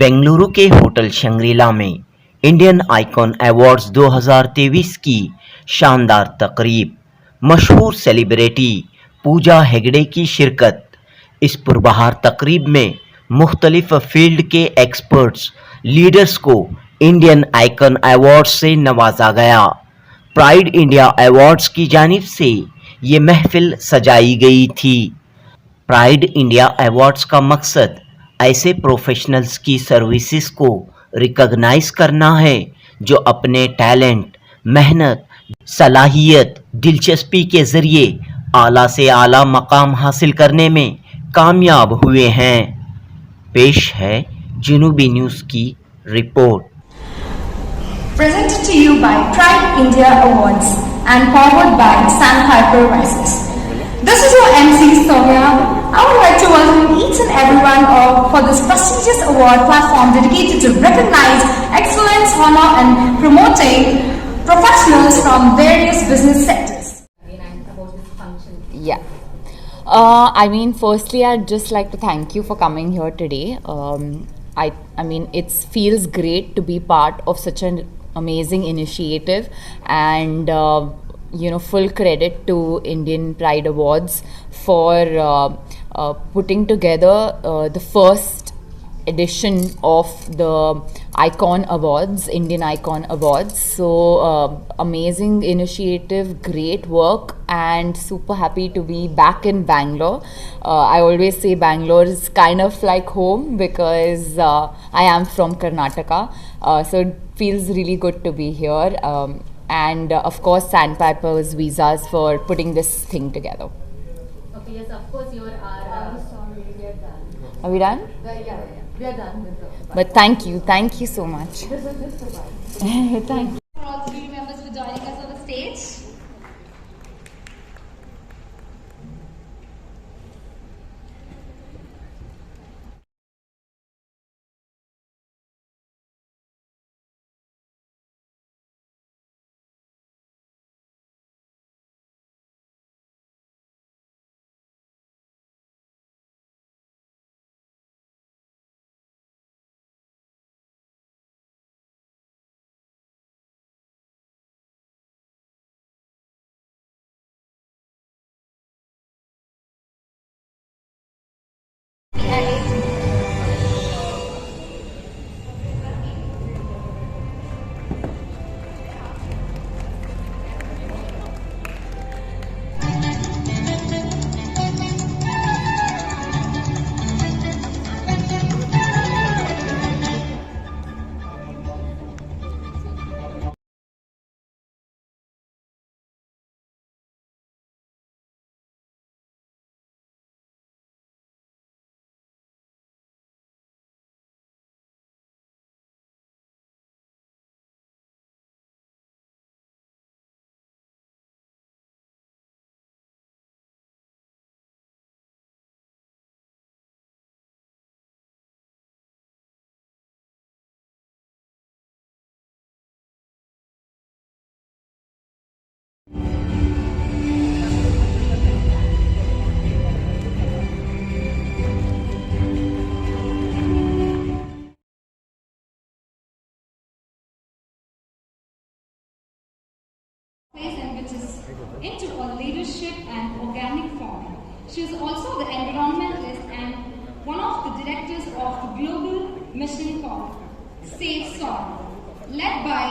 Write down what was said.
बेंगलुरु के hotel Shangrila में Indian icon awards 2023 की शानदार तकरीब, मशहूर सेलिब्रिटी पूजा हेगड़े की शिरकत। इस पुरबहार तकरीब में मुख्तलिफ फील्ड के एक्सपर्ट्स, लीडर्स को इंडियन आइकॉन अवार्ड्स से नवाजा गया। प्राइड इंडिया अवार्ड्स की जानिब से ये महफिल सजाई गई थी। प्राइड इंडिया अवार्ड्स का मकसद ऐसे प्रोफेशनल्स की सर्विसेज को रिकॉग्नाइज करना है जो अपने टैलेंट, मेहनत, सलाहियत, दिलचस्पी के ज़रिए आला से आला मकाम हासिल करने में कामयाब हुए हैं। पेश है जनूबी न्यूज़ की report. Presented to you by Pride India Awards and powered by Sandpiper Rises. This is your MC Soumya. I would like to welcome each and everyone for this prestigious award platform dedicated to recognize excellence, honor and promoting professionals from various business sectors. Yeah. Firstly, I'd just like to thank you for coming here today. It feels great to be part of such an amazing initiative, and full credit to Indian Pride Awards for putting together the first edition of the Icon Awards, Indian Icon Awards. So amazing initiative, great work, and super happy to be back in Bangalore. I always say Bangalore is kind of like home because I am from Karnataka, so it feels really good to be here. And of course Sandpiper's Visas for putting this thing together. Okay, yes, of course, you are. Sorry, we are done. Are we done? Yeah, we are done with the. But thank you so much. This was just a while. Thank you. For all three members for joining us on the stage. And which is into a leadership and organic farming. She is also the environmentalist and one of the directors of the global mission called Save Soil, led by